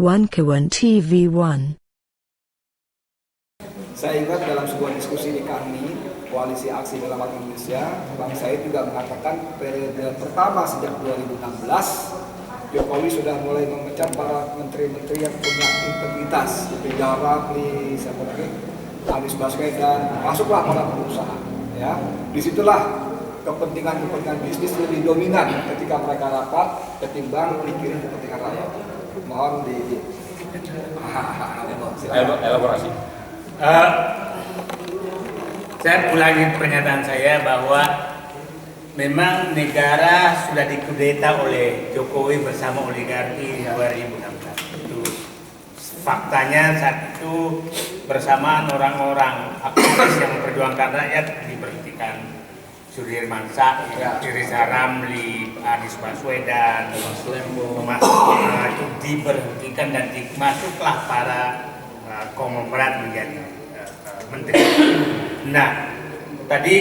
Wankawan TV1. Saya ingat dalam sebuah diskusi di kami, Koalisi Aksi Menyelamatkan Indonesia, Bang Said juga mengatakan periode pertama sejak 2016, Jokowi sudah mulai memecat para menteri-menteri yang punya integritas, seperti Ramli, siapa lagi, Anies Baswedan, masuklah para pengusaha. Ya, disitulah kepentingan bisnis lebih dominan ketika mereka rapat ketimbang mikirin kepentingan rakyat. Mohon di elaborasi. Saya ulangi pernyataan saya bahwa memang negara sudah dikudeta oleh Jokowi bersama oligarki 2016. Itu faktanya saat itu bersamaan orang-orang aktivis yang memperjuangkan rakyat diberhentikan. Sudirman Said, Iriza Ramli, Anies Baswedan, itu diberhentikan dan masuklah para konglomerat menjadi menteri. Nah, tadi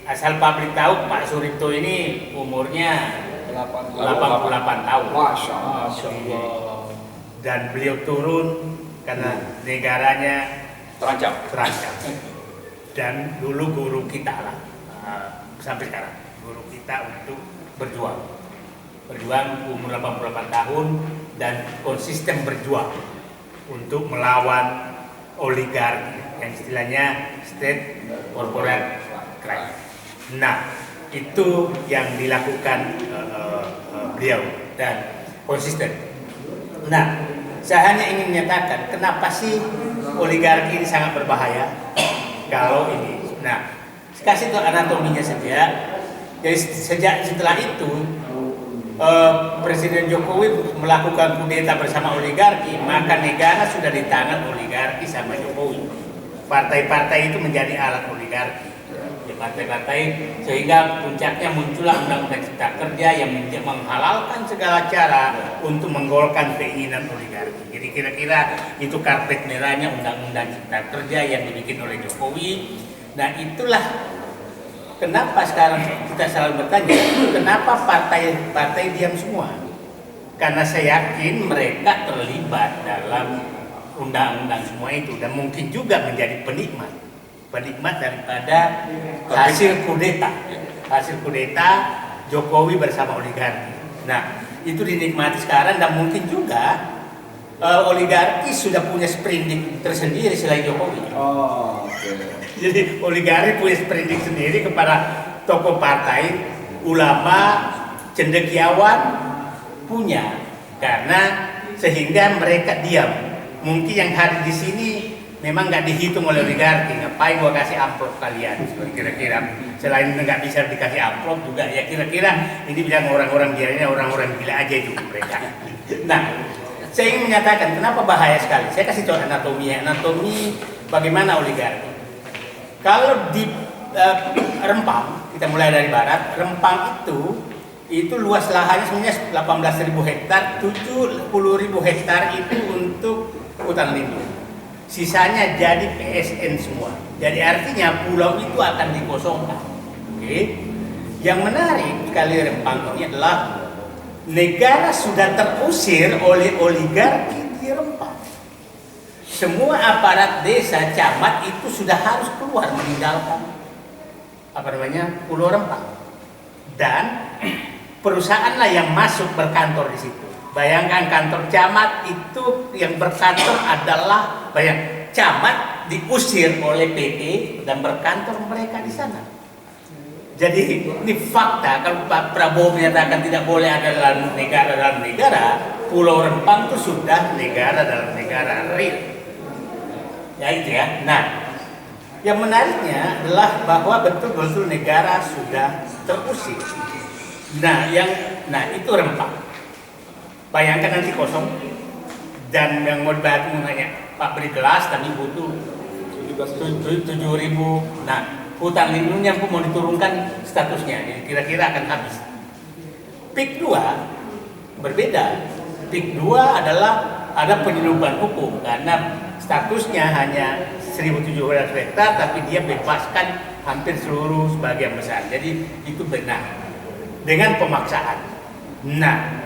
asal publik tahu Pak Suripto ini umurnya 88 tahun. Masya Allah. Dan beliau turun karena negaranya Terancam. Dan dulu guru kita lah, sampai sekarang guru kita untuk berjuang umur 88 tahun dan konsisten berjuang untuk melawan oligarki yang istilahnya state corporate crime. Nah, itu yang dilakukan beliau dan konsisten. Nah, saya hanya ingin menyatakan kenapa sih oligarki ini sangat berbahaya kalau ini. Nah, kasih tahu anatominya saja. Jadi setelah itu Presiden Jokowi melakukan kudeta bersama oligarki, maka negara sudah di tangan oligarki sama Jokowi. Partai-partai itu menjadi alat oligarki. Ya, partai-partai sehingga puncaknya muncullah Undang-Undang Cipta Kerja yang menghalalkan segala cara untuk menggolkan keinginan oligarki. Jadi kira-kira itu karpet merahnya Undang-Undang Cipta Kerja yang dibikin oleh Jokowi. Nah, itulah kenapa sekarang kita selalu bertanya, kenapa partai-partai diam semua? Karena saya yakin mereka terlibat dalam undang-undang semua itu dan mungkin juga menjadi penikmat daripada hasil kudeta Jokowi bersama oligarki. Nah, itu dinikmati sekarang dan mungkin juga oligarki sudah punya sprindik tersendiri selain Jokowi. Jadi oligarki punya sprindik sendiri kepada tokoh partai, ulama, cendekiawan punya, karena sehingga mereka diam. Mungkin yang hadir di sini memang nggak dihitung oleh oligarki. Ngapain gua kasih amplop kalian? Kira-kira selain nggak bisa dikasih amplop juga ya kira-kira ini bilang orang-orang biarnya orang-orang gila aja itu mereka. Nah, saya ingin menyatakan kenapa bahaya sekali. Saya kasih tahu anatomi bagaimana oligarki. Kalau di Rempang, kita mulai dari barat, Rempang itu luas lahannya sebenarnya 18.000 hektar, 70.000 hektar itu untuk hutan lindung. Sisanya jadi PSN semua. Jadi artinya pulau itu akan dikosongkan. Oke. Yang menarik sekali Rempang ini adalah negara sudah terusir oleh oligarki di Rempang. Semua aparat desa, camat itu sudah harus keluar meninggalkan Pulau Rempang. Dan perusahaanlah yang masuk berkantor di situ. Bayangkan kantor camat itu yang berkantor adalah camat diusir oleh PT dan berkantor mereka di sana. Jadi ini fakta. Kalau Pak Prabowo menyatakan tidak boleh ada dalam negara, Pulau Rempang itu sudah negara dalam negara real. Ya itu ya. Nah, yang menariknya adalah bahwa betul-betul negara sudah terusir. Nah, itu Rempang. Bayangkan nanti kosong dan yang mau dibahas nanya Pak beri kelas kami butuh 7.000. Nah, hutan lindungnya pun mau diturunkan statusnya. Jadi kira-kira akan habis. Pik 2 berbeda. Pik 2 adalah ada penyeludupan hukum karena statusnya hanya 1.700 hektar, tapi dia bebaskan hampir seluruh sebagian besar. Jadi itu benar dengan pemaksaan. Nah,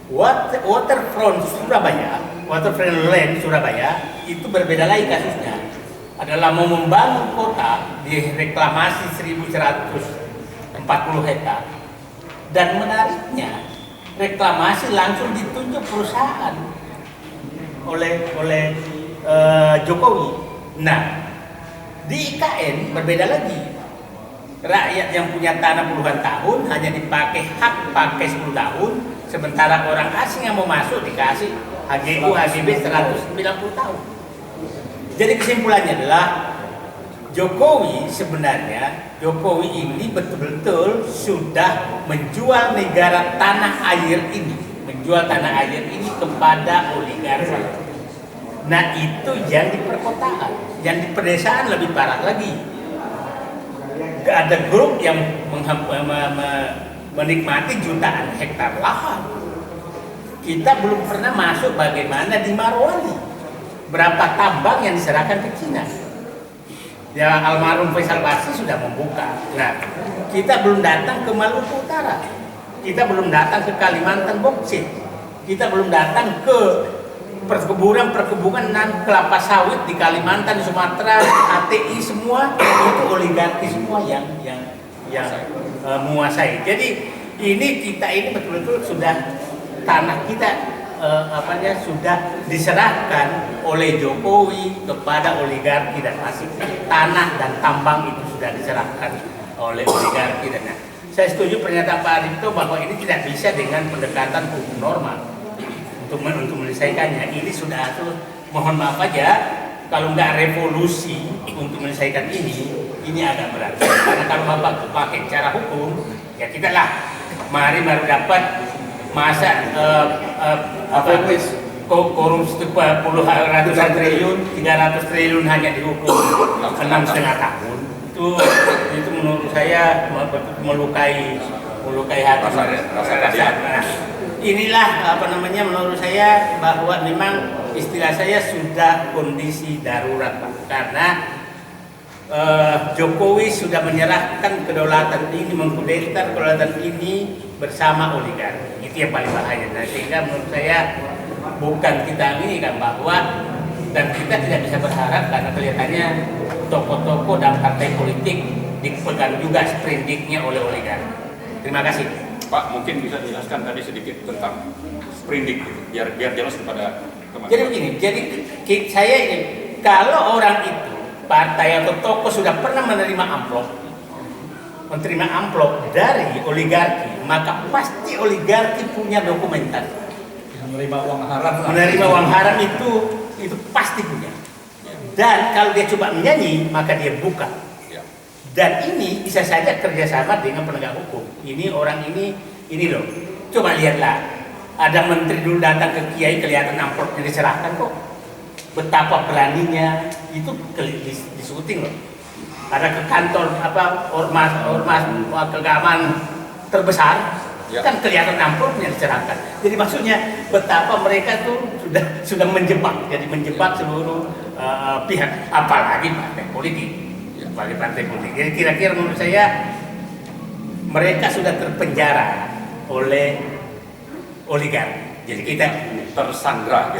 waterfront Surabaya Waterfront Land Surabaya itu berbeda lagi kasusnya. Adalah mau membangun kota di reklamasi 1140 hektar. Dan menariknya, reklamasi langsung ditunjuk perusahaan oleh Jokowi. Nah, di IKN berbeda lagi. Rakyat yang punya tanah puluhan tahun hanya dipakai hak pakai 10 tahun, sementara orang asing yang mau masuk dikasih HGU HGB 190 tahun. Jadi kesimpulannya adalah Jokowi ini betul-betul sudah menjual negara tanah air ini, kepada oligarki. Nah, itu yang di perkotaan, yang di pedesaan lebih parah lagi. Ada grup yang menikmati jutaan hektar lahan. Kita belum pernah masuk bagaimana di Marwali, berapa tambang yang diserahkan ke Cina. Ya, almarhum Faisal Basri sudah membuka. Nah, kita belum datang ke Maluku Utara, kita belum datang ke Kalimantan boksit, kita belum datang ke perkebunan dan kelapa sawit di Kalimantan, Sumatera, ATI semua itu oligarki semua yang menguasai. Jadi kita ini betul-betul sudah tanah kita sudah diserahkan oleh Jokowi kepada oligarki dan asing. Tanah dan tambang itu sudah diserahkan oleh oligarki dan saya setuju pernyataan Pak Arifto bahwa ini tidak bisa dengan pendekatan hukum normal. Untuk menyelesaikannya, ini sudah mohon maaf aja kalau nggak revolusi untuk menyelesaikan ini agak berat. Karena kalau Bapak pakai cara hukum, ya kita lah mari baru dapat masa korupsi puluhan ratusan triliun, 300 triliun hanya dihukum 6,5 tahun. Itu menurut saya melukai hati masyarakat. Inilah menurut saya bahwa memang istilah saya sudah kondisi darurat, Pak, karena Jokowi sudah menyerahkan kedaulatan ini, mengkudeta kedaulatan ini bersama oligarki. Itu yang paling bahaya. Nah, sehingga menurut saya bukan kita ini kan bahwa, dan kita tidak bisa berharap karena kelihatannya tokoh-tokoh dan partai politik dipegang juga sprindiknya oleh oligarki. Terima kasih. Pak, mungkin bisa dijelaskan tadi sedikit tentang sprindik, biar jelas kepada teman-teman. Jadi begini, saya ini, kalau orang itu, partai atau tokoh sudah pernah menerima amplop dari oligarki, maka pasti oligarki punya dokumentasi. Menerima uang haram itu pasti punya. Dan kalau dia coba menyanyi, maka dia buka. Dan ini bisa saja kerjasama dengan penegak hukum. Ini orang ini loh. Coba lihatlah, ada menteri dulu datang ke Kiai, kelihatan amplopnya diserahkan kok. Betapa beraninya, itu di syuting loh. Ada ke kantor ormas keagamaan terbesar, kan kelihatan amplopnya diserahkan. Jadi maksudnya betapa mereka tuh sudah menjebak seluruh pihak, apalagi partai politik. Sebagai partai politik. Jadi kira-kira menurut saya mereka sudah terpenjara oleh oligarki. Jadi kita tersandra.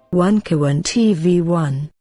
One Kawan TV 1